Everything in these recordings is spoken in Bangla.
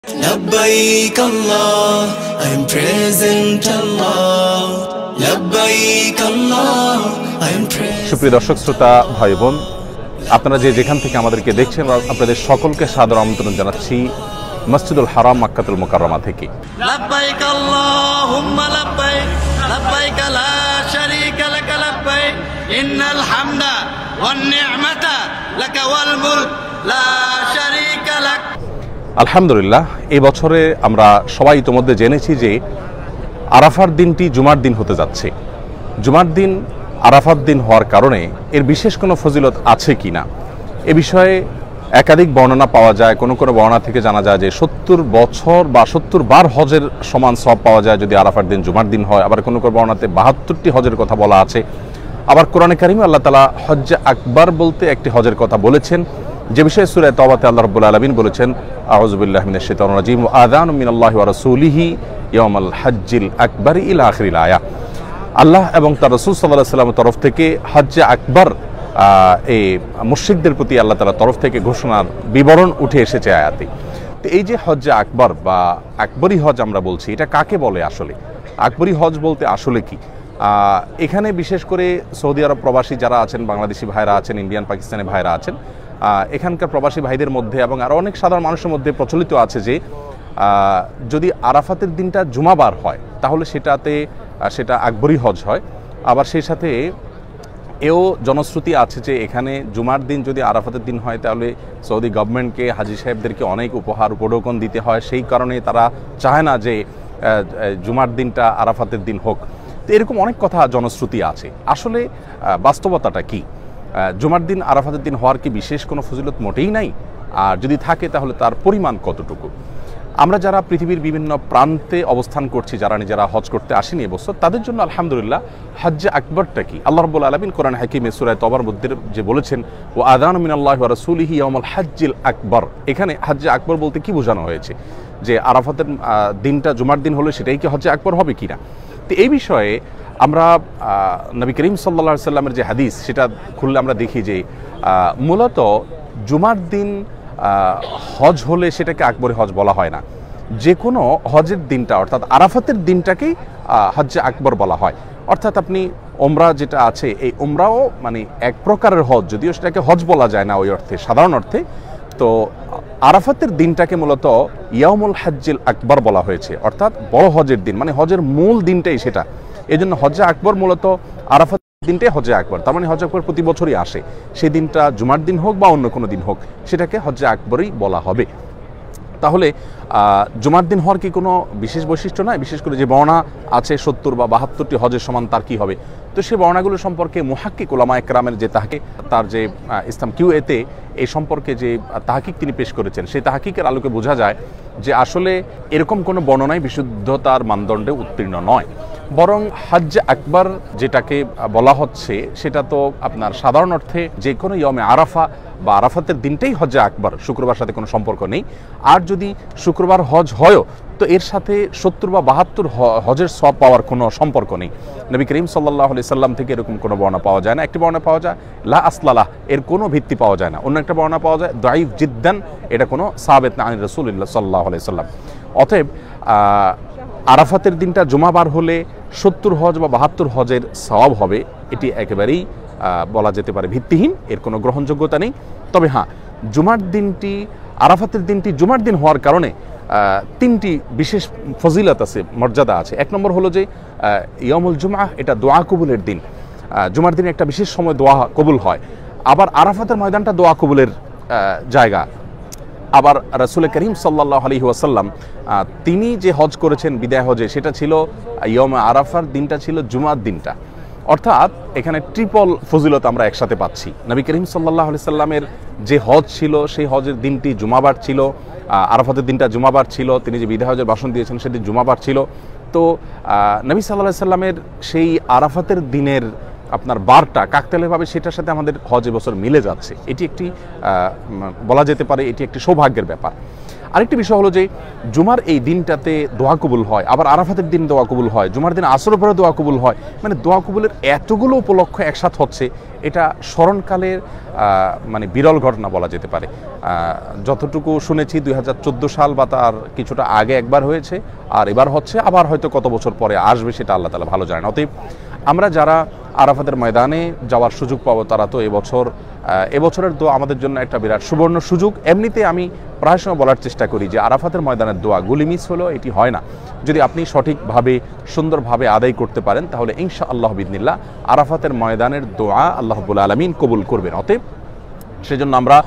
Labbaik Allah, I am present Allah. Labbaik Allah, I am present. সুপ্রিয় দর্শক শ্রোতা ভাই বোন, আপনারা যেখান থেকে আমাদেরকে দেখছেন, আপনাদের সকলকে সাদর আমন্ত্রণ জানাচ্ছি মসজিদুল হারাম মক্কাতুল মুকাররমা থেকে। লাব্বাইক আল্লাহুম্মা লাব্বাইক, লাব্বাইক লা শারীকা লাক লাব্বাইক, ইন্নাল হামদা ওয়ান নি'মাতা লাকা ওয়াল মুলক লা শারীকা লাক। আলহামদুলিল্লাহ, এই বছরে আমরা সবাই ইতোমধ্যে জেনেছি যে আরাফার দিনটি জুমার দিন হতে যাচ্ছে। জুমার দিন আরাফার দিন হওয়ার কারণে এর বিশেষ কোনো ফজিলত আছে কি না এ বিষয়ে একাধিক বর্ণনা পাওয়া যায়। কোনো কোনো বর্ণনা থেকে জানা যায় যে 70 বছর বা 70 বার হজের সমান সওয়াব পাওয়া যায় যদি আরাফার দিন জুমার দিন হয়। আবার কোনো কোনো বর্ণনাতে 72টি হজের কথা বলা আছে। আবার কোরআনে কারিমে আল্লাহ তাআলা হজ্জে আকবার বলতে একটি হজের কথা বলেছেন, যে বিষয়ে সূরা তাওবাতে আল্লাহ রাব্বুল আলামিন বলেছেন, আউযু বিল্লাহি মিনাশ শাইতানির রাজীম, ওয়া আযানু মিনাল্লাহি ওয়া রাসূলিহি ইয়াওমাল হজ্জিল আকবার ইলা আখিরিল আয়া। আল্লাহ এবং তার রাসূল সাল্লাল্লাহু আলাইহি ওয়াসাল্লামের তরফ থেকে হজ্জে আকবার এই মুশরিকদের প্রতি আল্লাহ তাআলার তরফ থেকে ঘোষণার বিবরণ উঠে এসেছে আয়াতে। তো এই যে হজ্জে আকবার বা আকবরী হজ আমরা বলছি, এটা কাকে বলে আসলে? আকবরী হজ বলতে আসলে কি? এখানে বিশেষ করে সৌদি আরব প্রবাসী যারা আছেন, বাংলাদেশি ভাইরা আছেন, ইন্ডিয়ান পাকিস্তানি ভাইরা আছেন, এখানকার প্রবাসী ভাইদের মধ্যে এবং আরও অনেক সাধারণ মানুষের মধ্যে প্রচলিত আছে যে যদি আরাফাতের দিনটা জুমাবার হয় তাহলে সেটা আকবরী হজ হয়। আবার সেই সাথে এও জনশ্রুতি আছে যে এখানে জুমার দিন যদি আরাফাতের দিন হয় তাহলে সৌদি গভর্নমেন্টকে, হাজি সাহেবদেরকে অনেক উপহার উপঢৌকন দিতে হয়, সেই কারণে তারা চায় না যে জুমার দিনটা আরাফাতের দিন হোক। তো এরকম অনেক কথা জনশ্রুতি আছে। আসলে বাস্তবতাটা কি? জুমার দিন আরাফাতের দিন হওয়ার কি বিশেষ কোনো ফজিলত মোটেই নাই? আর যদি থাকে তাহলে তার পরিমাণ কতটুকু? আমরা যারা পৃথিবীর বিভিন্ন প্রান্তে অবস্থান করছি, যারা নিজেরা হজ করতে আসেনি এবছর, তাদের জন্য আলহামদুলিল্লাহ হজ্জে আকবরটা কি? আল্লাহ রাব্বুল আলামিন কোরআন হাকিমে সূরা তাওবার মধ্যে যে বলেছেন, ওয়া আযানু মিনাল্লাহি ওয়া রাসূলিহি ইয়াওমাল হজ্জিল আকবর, এখানে হজ্জে আকবর বলতে কি বোঝানো হয়েছে? যে আরাফাতের দিনটা জুমার দিন হলে সেটাই কি হজ্জে আকবর হবে কিনা? তো এই বিষয়ে আমরা নবী করিম সাল্লাল্লাহু আলাইহি সাল্লামের যে হাদিস, সেটা খুললে আমরা দেখি যে মূলত জুমার দিন হজ হলে সেটাকে আকবরী হজ বলা হয় না। যে কোনো হজের দিনটা অর্থাৎ আরাফাতের দিনটাকেই হজ্জে আকবর বলা হয়। অর্থাৎ আপনি ওমরা যেটা আছে, এই ওমরাও মানে এক প্রকারের হজ, যদিও সেটাকে হজ বলা যায় না ওই অর্থে, সাধারণ অর্থে। তো আরাফাতের দিনটাকে মূলত ইয়াউমুল হজ্জিল আকবর বলা হয়েছে, অর্থাৎ বড় হজের দিন, মানে হজের মূল দিনটাই সেটা। এই জন্য হজ্জে আকবর মূলত আরাফাত দিনটাই হজ্জে আকবর। তার মানে হজ্জে আকবর প্রতি বছরই আসে, সেই দিনটা জুমার দিন হোক বা অন্য কোনো দিন হোক, সেটাকে হজ্জে আকবরই বলা হবে। তাহলে জুমার দিন হওয়ার কি কোনো বিশেষ বৈশিষ্ট্য নয়? বিশেষ করে যে বর্ণনা আছে 70 বা 72টি হজের সমান, তার কি হবে? তো সেই বর্ণনাগুলো সম্পর্কে মুহাক্কিক উলামা একরামের যে তাহকিক, তার যে ইসলাম কিউএতে এই সম্পর্কে যে তাহকিক তিনি পেশ করেছেন, সেই তাহকিকের আলোকে বোঝা যায় যে আসলে এরকম কোনো বর্ণনাই বিশুদ্ধতার মানদণ্ডে উত্তীর্ণ নয়। বরং হজ্জে আকবর যেটাকে বলা হচ্ছে সেটা তো আপনার সাধারণ অর্থে যে কোনো ইয়মে আরাফা বা আরাফাতের দিনটাই হজ্জে আকবর, শুক্রবার সাথে কোনো সম্পর্ক নেই। আর যদি শুক্রবার হজ হয়ও তো এর সাথে 70 বা 72 হজের সওয়াব পাওয়ার কোনো সম্পর্ক নেই। নবী করিম সাল্লাল্লাহু আলাইহি সাল্লাম থেকে এরকম কোনো বর্ণনা পাওয়া যায় না। একটি বর্ণনা পাওয়া যায় লা আসলালাহ, এর কোনো ভিত্তি পাওয়া যায় না। অন্য একটা বর্ণনা পাওয়া যায় দাঈফ জিদ্দান, এটা কোনো সাহাবেত না আনি রাসূলুল্লাহ সাল্লাল্লাহু আলাইহি সাল্লাম। অতএব আরাফাতের দিনটা জুমাবার হলে 70 হজ বা 72 হজের সওয়াব হবে, এটি একেবারেই বলা যেতে পারে ভিত্তিহীন, এর কোনো গ্রহণযোগ্যতা নেই। তবে হ্যাঁ, জুমার দিনটি, আরাফাতের দিনটি জুমার দিন হওয়ার কারণে 3টি বিশেষ ফজিলত আছে, মর্যাদা আছে। এক নম্বর হলো যে ইয়ামুল জুমআহ, এটা দোয়া কবুলের দিন। জুমার দিনে একটা বিশেষ সময় দোয়া কবুল হয়। আবার আরাফাতের ময়দানটা দোয়া কবুলের জায়গা। আবার রাসূল করিম সাল্লাল্লাহু আলাইহি ওয়াসাল্লাম তিনি যে হজ করেছেন বিদায় হজে, সেটা ছিল ইয়মে আরাফার দিনটা ছিল জুমার দিনটা। অর্থাৎ এখানে ট্রিপল ফজিলত আমরা একসাথে পাচ্ছি। নবী করিম সাল্লাল্লাহু আলাইহি সাল্লামের যে হজ ছিল সেই হজের দিনটি জুমাবার ছিল, আরাফাতের দিনটা জুমাবার ছিল, তিনি যে বিদায় হজের ভাষণ দিয়েছেন সেদিন জুমাবার ছিল। তো নবী সাল্লাল্লাহু আলাইহি সাল্লামের সেই আরাফাতের দিনের আপনার বারটা কাকতালীয়ভাবে সেটার সাথে আমাদের হজ এবছর মিলে যাচ্ছে। এটি একটি বলা যেতে পারে এটি একটি সৌভাগ্যের ব্যাপার। আরেকটি বিষয় হলো যে জুমার এই দিনটাতে দোয়া কবুল হয়, আবার আরাফাতের দিন দোয়া কবুল হয়, জুমার দিন আসরের পরে দোয়া কবুল হয়, মানে দোয়া কবুলের এতগুলো উপলক্ষ একসাথে হচ্ছে, এটা স্মরণকালের মানে বিরল ঘটনা বলা যেতে পারে। যতটুকু শুনেছি 2014 সাল বা তার কিছুটা আগে একবার হয়েছে, আর এবার হচ্ছে, আবার হয়তো কত বছর পরে আসবে সেটা আল্লাহ তাআলা ভালো জানেন। অতএব আমরা যারা আরাফাতের ময়দানে যাওয়ার সুযোগ পাবো তারা তো এবছরের দোয়া আমাদের জন্য একটা বিরাট সুবর্ণ সুযোগ। এমনিতে আমি প্রায় সময় বলার চেষ্টা করি যে আরাফাতের ময়দানের দোয়া গুলি মিস হলেও এটি হয় না। যদি আপনি সঠিকভাবে সুন্দরভাবে আদায় করতে পারেন তাহলে ইনশাআল্লাহ বিইذনিল্লাহ আরাফাতের ময়দানের দোয়া আল্লাহ রাব্বুল আলামিন কবুল করবেন। অতএব সেজন্য আমরা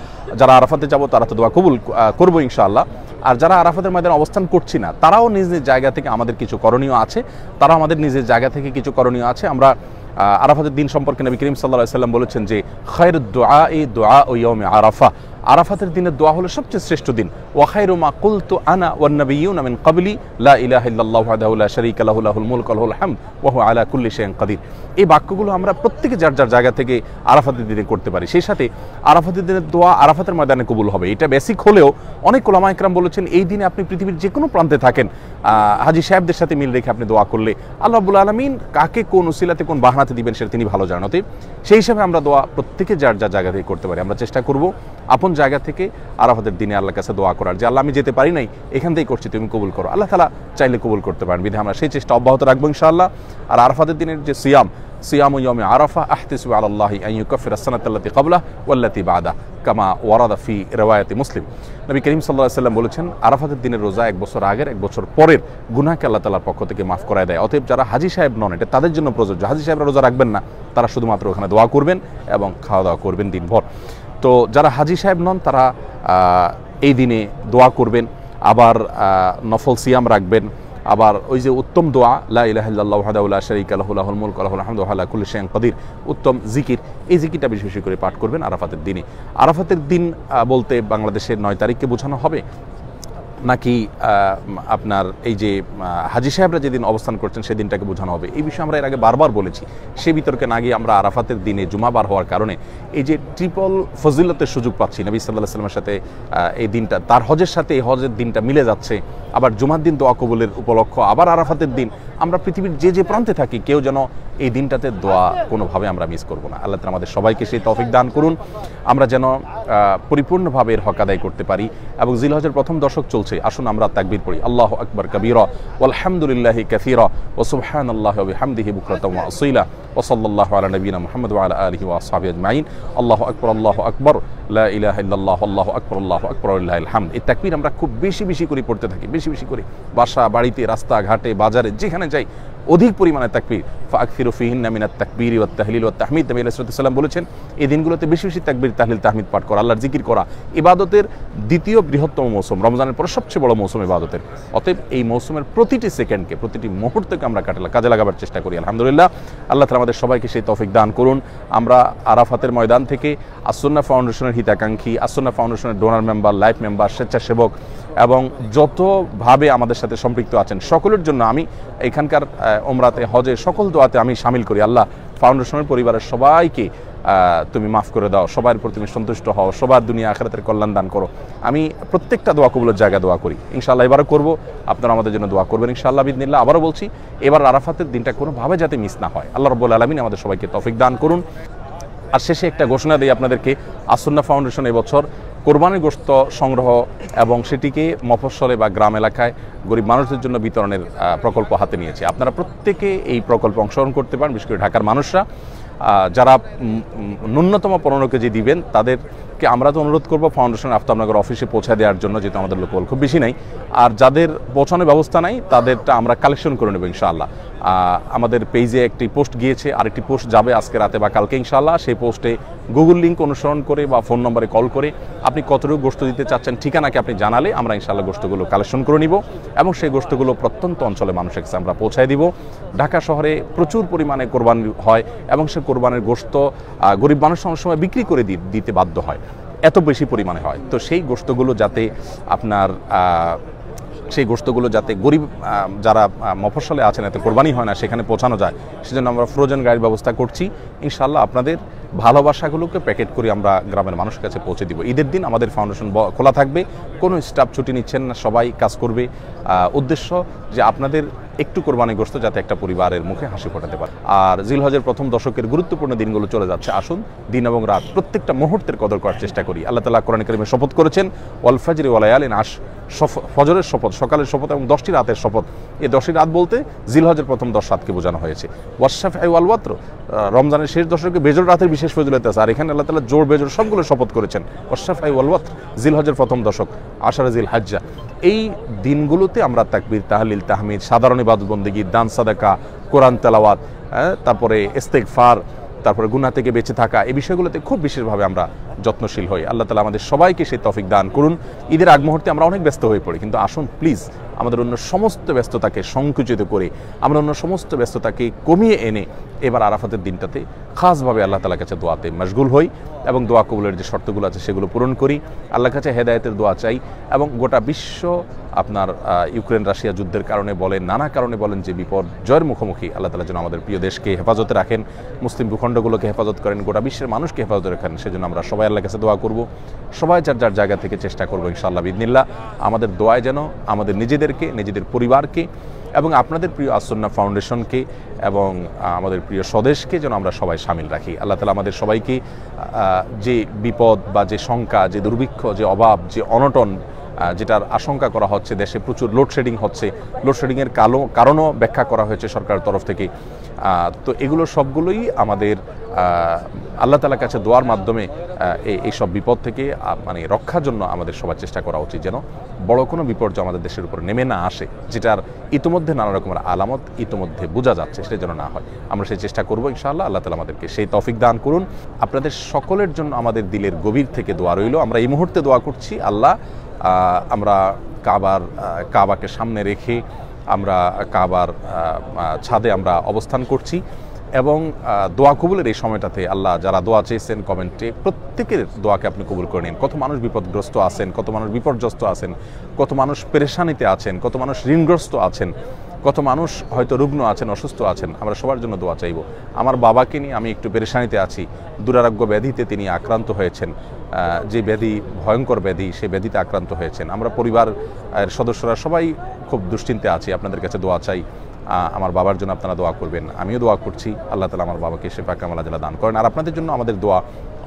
যারা আরাফাতে যাব তারা তো দোয়া কবুল করবো ইনশাআল্লাহ। আর যারা আরাফাতের ময়দানে অবস্থান করছি না তারাও নিজ নিজ জায়গা থেকে আমাদের কিছু করণীয় আছে, তারাও আমাদের নিজের জায়গা থেকে কিছু করণীয় আছে। আমরা আরাফাতের দিন সম্পর্কে নবী করিম সাল্লাল্লাহু আলাইহি ওয়াসাল্লাম বলেছেন যে খায়রুদ দুআই দুআউ ইয়াউমি আরাফা, আরাফাতের দিনের দোয়া হলো সবচেয়ে শ্রেষ্ঠ দিন। ওয়া খায়রু মা কুলতু আনা ওয়ান নাবিয়্যুনা মিন ক্বাবলি লা ইলাহা ইল্লাল্লাহু ওয়াহদাহু লা শারীকা লাহু লাহুল মুলকু ওয়া লাহুল হামদ ওয়া হুয়া আলা কুল্লি শাইইন কাদির। এই বাক্যগুলো আমরা প্রত্যেকে যার যার জায়গা থেকে আরাফাতের দিনে করতে পারি। সেই সাথে আরাফাতের দিনের দোয়া আরাফাতের ময়দানে কবুল হবে, এটা বেসিক হলেও অনেক উলামা ইকরাম বলেছেন এই দিনে আপনি পৃথিবীর যে কোনো প্রান্তে থাকেন হাজী সাহেবদের সাথে মিল রেখে আপনি দোয়া করলে আল্লাহ রাব্বুল আলামিন কাকে কোন উসিলাতে কোন বাহানাতে দিবেন সেটা তিনি ভালো জানেন। সেই হিসাবে আমরা দোয়া প্রত্যেকে যার যার জায়গা থেকে করতে পারি। আমরা চেষ্টা করব আপন জায়গা থেকে আরাফাতের দিনে আল্লাহর কাছে দোয়া করার, যে আল্লাহ আমি যেতে পারি নাই, এখান থেকেই করছি, তুমি কবুল করো। আল্লাহ তাআলা চাইলে কবুল করতে পারেন, বিধায় আমরা সেই চেষ্টা অব্যাহত রাখবো ইনশাআল্লাহ। আর আরাফাতের দিনের যে সিয়ামু ইয়াউমি আরাফা আহতাসিবু আলাল্লাহি আন ইউকাফিরা আস-সানাতাল্লাতী ক্বাবলাহু ওয়াল্লাতী বা'দাহু কামা ওয়ারাদা ফি রিওয়ায়াতি মুসলিম। নবী করিম সাল্লাল্লাহু আলাইহি ওয়াসাল্লাম বলেছেন আরাফাতের দিনের রোজা এক বছর আগের এক বছর পরের গুনাহকে আল্লাহ তাআলার পক্ষ থেকে মাফ করায় দেয়। অতএব যারা হাজী সাহেব নন এটা তাদের জন্য প্রযোজ্য। হাজী সাহেবরা রোজা রাখবেন না, তারা শুধুমাত্র ওখানে দোয়া করবেন এবং খাওয়া দাওয়া করবেন দিনভর। তো যারা হাজী সাহেব নন তারা এই দিনে দোয়া করবেন, আবার নফল সিয়াম রাখবেন, আবার ওই যে উত্তম দোয়া লা ইলাহা ইল্লাল্লাহু ওয়াহদাহু লা শারীকা লাহু লাহুল মুলকু ওয়া লাহুল হামদু ওয়া আলা কুল্লি শাইইন কাদির, উত্তম জিকির, এই জিকিরটা বেশি বেশি করে পাঠ করবেন আরাফাতের দিনে। আরাফাতের দিন বলতে বাংলাদেশের 9 তারিখকে বোঝানো হবে নাকি আপনার এই যে হাজী সাহেবরা যেদিন অবস্থান করছেন সেদিনটাকে বোঝানো হবে, এই বিষয়ে আমরা এর আগে বারবার বলেছি। সে বিতর্কে না গিয়ে আমরা আরাফাতের দিনে জুমাবার হওয়ার কারণে এই যে ট্রিপল ফজিলতের সুযোগ পাচ্ছি, নবী সাল্লাল্লাহু আলাইহি ওয়াসাল্লামের সাথে এই দিনটা, তার হজের সাথে এই হজের দিনটা মিলে যাচ্ছে, আবার জুমার দিন দোয়া কবুলের উপলক্ষ, আবার আরাফাতের দিন। আমরা পৃথিবীর যে প্রান্তে থাকি কেউ যেন এই দিনটাতে দোয়া কোনোভাবে আমরা মিস করব না। আল্লাহ তাআলা আমাদের সবাইকে সেই তৌফিক দান করুন, আমরা যেন পরিপূর্ণভাবে এর হক আদায় করতে পারি। এবং জিলহজের প্রথম দশক চলছে, আসুন আমরা তাকবীর পড়ি, আল্লাহু আকবার কাবীরা ওয়ালহামদুলিল্লাহি কাসীরা ওয়া সুবহানাল্লাহি ওয়া বিহামদিহি বুকরাতাম ওয়া আসীলা ওয়া সাল্লাল্লাহু আলা নবিয়িনা মুহাম্মদ ওয়া আলা আলিহি ওয়া আসহাবিহি আজমাইন। আল্লাহু আকবার লা ইলাহা ইল্লাল্লাহ আল্লাহু আকবার ওয়ালিল্লাহিল হামদ। এই তাকবীর আমরা খুব বেশি বেশি করে পড়তে থাকি, বেশি বেশি করে, বাসা বাড়িতে, রাস্তা ঘাটে, বাজারে, যেখানে যাই অধিক পরিমাণে তাকবীর। ফাকসিরু ফিহিন্না মিনাত তাকবীরি ওয়াত তাহলিল ওয়াত তাহমিদ। নবী আলাইহিস সালাম বলেছেন এই দিনগুলোতে বেশি বেশি তাকবীর, তাহলিল, তাহমিদ পাঠ করা, আল্লাহর জিকির করা। ইবাদতের দ্বিতীয় বৃহত্তম মৌসুম, রমজানের পর সবচেয়ে বড় মৌসুম ইবাদতের। অতএব এই মৌসুমের প্রতিটি সেকেন্ডকে, প্রতিটি মুহূর্তকে আমরা কাজে লাগাবার চেষ্টা করি। আলহামদুলিল্লাহ, আল্লাহ তাআলা আমাদের সবাইকে সেই তৌফিক দান করুন। আমরা আরাফাতের ময়দান থেকে আসুন্নাহ ফাউন্ডেশনের হিতাকাঙ্ক্ষী, আসুন্নাহ ফাউন্ডেশনের ডোনার মেম্বার, লাইফ মেম্বার, স্বেচ্ছাসেবক এবং যতভাবে আমাদের সাথে সম্পৃক্ত আছেন সকলের জন্য আমি এখানকার ওমরাতে, হজে, সকল দোয়াতে আমি শামিল করি। আল্লাহ ফাউন্ডেশনের পরিবারের সবাইকে তুমি মাফ করে দাও, সবার উপর তুমি সন্তুষ্ট হও, সবার দুনিয়া আখিরাতের কল্যাণ দান করো। আমি প্রত্যেকটা দোয়া কবুলের জায়গায় দোয়া করি, ইনশাআল্লাহ এবারও করব, আপনারা আমাদের জন্য দোয়া করবেন ইনশাআল্লাহ বিইذনিল্লাহ। আবারও বলছি, এবার আরাফাতের দিনটা কোনোভাবে যাতে মিস না হয়, আল্লাহ রাব্বুল আলামিন আমাদের সবাইকে তৌফিক দান করুন। আর শেষে একটা ঘোষণা দিই আপনাদেরকে, আসুন্নাহ ফাউন্ডেশন এবছর কোরবানির গোশত সংগ্রহ এবং সেটিকে মফস্বলে বা গ্রাম এলাকায় গরিব মানুষদের জন্য বিতরণের প্রকল্প হাতে নিয়েছে। আপনারা প্রত্যেকে এই প্রকল্পে অংশগ্রহণ করতে পারেন, বিশেষ করে ঢাকার মানুষরা যারা ন্যূনতম 15 কেজি দিবেন তাদেরকে আমরা তো অনুরোধ করবো ফাউন্ডেশনের আফতাবনগর অফিসে পৌঁছে দেওয়ার জন্য, যেহেতু আমাদের লোকবল খুব বেশি নাই। আর যাদের পৌঁছানোর ব্যবস্থা নাই তাদেরটা আমরা কালেকশন করে নেব ইনশাআল্লাহ। আমাদের পেজে একটি পোস্ট গিয়েছে, আরেকটি পোস্ট যাবে আজকে রাতে বা কালকে ইনশাআল্লাহ। সেই পোস্টে গুগল লিঙ্ক অনুসরণ করে বা ফোন নম্বরে কল করে আপনি কতটুকু গোশত দিতে চাচ্ছেন ঠিকানাকে আপনি জানালে আমরা ইনশাআল্লাহ গোশতগুলো কালেকশন করে নিব এবং সেই গোশতগুলো প্রত্যন্ত অঞ্চলে মানুষের কাছে আমরা পৌঁছায় দিব। ঢাকা শহরে প্রচুর পরিমাণে কোরবানি হয় এবং সে কোরবানির গোশত গরিব মানুষ অনেক সময় বিক্রি করে দিতে বাধ্য হয়, এত বেশি পরিমাণে হয়। তো সেই গোশতগুলো যাতে আপনার সেই গোশতগুলো যাতে গরিব যারা মফস্বলে আছেন, এতে কোরবানি হয় না, সেখানে পৌঁছানো যায়, সেজন্য আমরা ফ্রোজেন গাড়ির ব্যবস্থা করছি। ইনশাআল্লাহ আপনাদের ভালোবাসাগুলোকে প্যাকেট করে আমরা গ্রামের মানুষের কাছে পৌঁছে দিব। ঈদের দিন আমাদের ফাউন্ডেশন খোলা থাকবে, কোনো স্টাফ ছুটি নিচ্ছেন না, সবাই কাজ করবে। উদ্দেশ্য যে আপনাদের একটু কোরবানিগ্রস্ত যাতে একটা পরিবারের মুখে হাসি ফোটাতে পারে। আর জিলহজের প্রথম দশকের গুরুত্বপূর্ণ দিনগুলো চলে যাচ্ছে, আসুন দিন এবং রাত প্রত্যেকটা মুহূর্তের কদর করার চেষ্টা করি। আল্লাহ তাআলা কোরআন কারীমে শপথ করেছেন, ওয়াল ফাজরি ওয়া লায়ালিন আশর, ফজরের শপথ, সকালের শপথ এবং 10টি রাতের শপথ। এই 10টি রাত বলতে জিলহজের প্রথম 10 রাতকে বোঝানো হয়েছে। ওয়াশফাই ওয়াল ওয়াতর, রমজানের শেষ দশকে বেজর রাতের বিশেষ ফজিলত আছে, আর এখানে আল্লাহ তাআলা জোর বেজর সবগুলো শপথ করেছেন। ওয়াশফাই ওয়াল ওয়াতর, জিলহজের প্রথম দশক, আশারে জিল হাজ্জা। এই দিনগুলোতে আমরা তাকবীর, তাহলিল, তাহমিদ, সাধারণ ইবাদত বন্দেগী, দান সাদাকা, কোরআন তেলাওয়াত, তারপরে ইস্তেগফার, তারপরে গুনাহ থেকে বেঁচে থাকা, এই বিষয়গুলোতে খুব বিশেষভাবে আমরা যত্নশীল হই। আল্লাহ তাআলা আমাদের সবাইকে সেই তৌফিক দান করুন। ঈদের আগ মুহূর্তে আমরা অনেক ব্যস্ত হয়ে পড়ি, কিন্তু আসুন প্লিজ আমাদের অন্য সমস্ত ব্যস্ততাকে সংকুচিত করে, আমরা অন্য সমস্ত ব্যস্ততাকে কমিয়ে এনে এবার আরাফাতের দিনটাতে খাসভাবে আল্লাহ তাআলার কাছে দোয়াতে মশগুল হই এবং দোয়া কবুলের যে শর্তগুলো আছে সেগুলো পূরণ করি। আল্লাহর কাছে হেদায়েতের দোয়া চাই এবং গোটা বিশ্ব আপনার ইউক্রেন রাশিয়া যুদ্ধের কারণে বলেন, নানা কারণে বলেন, যে বিপর্যয়ের মুখোমুখি, আল্লাহ তাআলা যেন আমাদের প্রিয় দেশকে হেফাজতে রাখেন, মুসলিম ভূখণ্ডগুলোকে হেফাজত করেন, গোটা বিশ্বের মানুষকে হেফাজতে রাখেন। সেজন্য আমরা সবাই আল্লাহর কাছে দোয়া করব, সবাই যার যার জায়গা থেকে চেষ্টা করবো ইনশাআল্লাহ বিইذনিল্লাহ। আমাদের দোয়ায় যেন আমাদের নিজেদেরকে, নিজেদের পরিবারকে এবং আপনাদের প্রিয় আসুন্নাহ ফাউন্ডেশনকে এবং আমাদের প্রিয় স্বদেশকে যেন আমরা সবাই শামিল রাখি। আল্লাহ তাআলা আমাদের সবাইকে যে বিপদ বা যে শঙ্কা, যে দুর্ভিক্ষ, যে অভাব, যে অনটন, যেটার আশঙ্কা করা হচ্ছে, দেশে প্রচুর লোডশেডিং হচ্ছে, লোডশেডিংয়ের কারণও ব্যাখ্যা করা হয়েছে সরকারের তরফ থেকে। তো এগুলো সবগুলোই আমাদের আল্লাহ তাআলার কাছে দোয়ার মাধ্যমে এই সব বিপদ থেকে মানে রক্ষার জন্য আমাদের সবার চেষ্টা করা উচিত, যেন বড় কোনো বিপর্যয় আমাদের দেশের উপর নেমে না আসে, যেটার ইতিমধ্যে নানা রকমের আলামত ইতিমধ্যে বোঝা যাচ্ছে, সেটা যেন না হয়। আমরা সেই চেষ্টা করবো ইনশাআল্লাহ। আল্লাহ তাআলা আমাদেরকে সেই তৌফিক দান করুন। আপনাদের সকলের জন্য আমাদের দিলের গভীর থেকে দোয়া রইল। আমরা এই মুহূর্তে দোয়া করছি, আল্লাহ আমরা কাবাকে সামনে রেখে আমরা কাবার ছাদে আমরা অবস্থান করছি এবং দোয়া কবুলের এই সময়টাতে আল্লাহ যারা দোয়া চেয়েছেন কমেন্টে, প্রত্যেকের দোয়াকে আপনি কবুল করে নিন। কত মানুষ বিপদগ্রস্ত আছেন, কত মানুষ বিপর্যস্ত আছেন, কত মানুষ পেরেশানিতে আছেন, কত মানুষ ঋণগ্রস্ত আছেন, কত মানুষ হয়তো রুগ্ন আছেন, অসুস্থ আছেন। আমরা সবার জন্য দোয়া চাইব। আমার বাবাকে নিয়ে আমি একটু পেরেশানিতে আছি, দুরারোগ্য ব্যাধিতে তিনি আক্রান্ত হয়েছেন, যে ব্যাধি ভয়ঙ্কর ব্যাধি, সেই ব্যাধিতে আক্রান্ত হয়েছেন। আমরা পরিবারের সদস্যরা সবাই খুব দুশ্চিন্তে আছি, আপনাদের কাছে দোয়া চাই। আমার বাবার জন্য আপনারা দোয়া করবেন, আমিও দোয়া করছি। আল্লাহ তাআলা আমার বাবাকে শিফা কামাল আজলা দান করেন। আর আপনাদের জন্য আমাদের দোয়া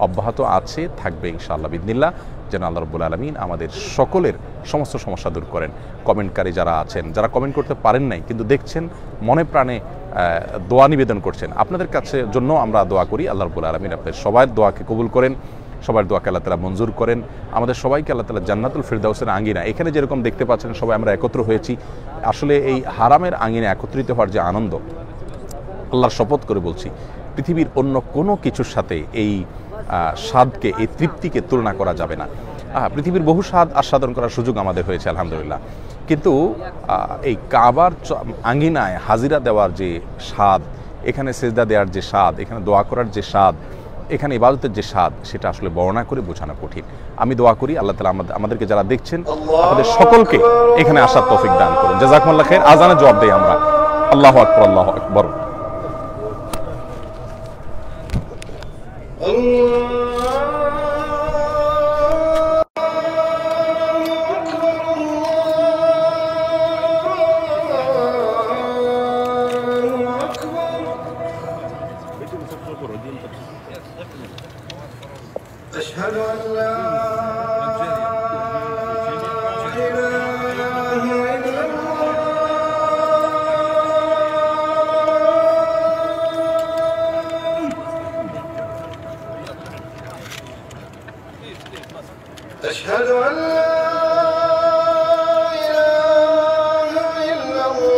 অব্যাহত আছে, থাকবে ইনশাআল্লাহ বিইذনিল্লাহ, যেন আল্লাহ রাব্বুল আলামিন আমাদের সকলের সমস্ত সমস্যা দূর করেন। কমেন্টকারী যারা আছেন, যারা কমেন্ট করতে পারেন নাই কিন্তু দেখছেন, মনে প্রাণে দোয়া নিবেদন করছেন, আপনাদের কাছে জন্য আমরা দোয়া করি। আল্লাহ রাব্বুল আলামিন আপনাদের সবার দোয়াকে কবুল করেন, সবার দোয়াকে আল্লাহ তাআলা মঞ্জুর করেন। আমাদের সবাইকে আল্লাহ তাআলা জান্নাতুল ফিরদাউসের আঙ্গিনা, এখানে যেরকম দেখতে পাচ্ছেন সবাই আমরা একত্র হয়েছি, আসলে এই হারামের আঙ্গিনা একত্রিত হওয়ার যে আনন্দ, আল্লাহর শপথ করে বলছি, পৃথিবীর অন্য কোনো কিছুর সাথে এই স্বাদকে, এই তৃপ্তিকে তুলনা করা যাবে না। পৃথিবীর বহু স্বাদ আস্বাদন করার সুযোগ আমাদের হয়েছে আলহামদুলিল্লাহ, কিন্তু এই কাবার আঙ্গিনায় হাজিরা দেওয়ার যে স্বাদ, এখানে সেজদা দেওয়ার যে স্বাদ, এখানে দোয়া করার যে স্বাদ, এখানে ইবাদতের যে স্বাদ, সেটা আসলে বর্ণনা করে বোঝানো কঠিন। আমি দোয়া করি আল্লাহ তাআলা আমাদেরকে যারা দেখছেন আমাদের সকলকে এখানে আসার তৌফিক দান করুন। জাযাকুমুল্লাহ খাইর। আযানের জবাব দেই আমরা। আল্লাহু আকবার, আল্লাহু আকবার। أشهد أن لا أشهد أن لا إله إلا الله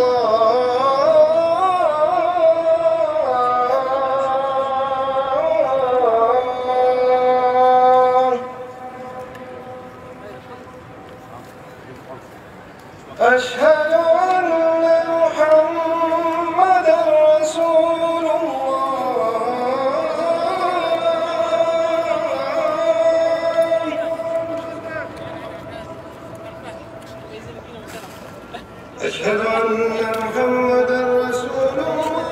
أشهد أن محمدا رسول أشهد أن محمدا رسول الله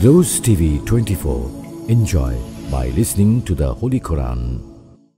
Rose TV 24. Enjoy by listening to the Holy Quran.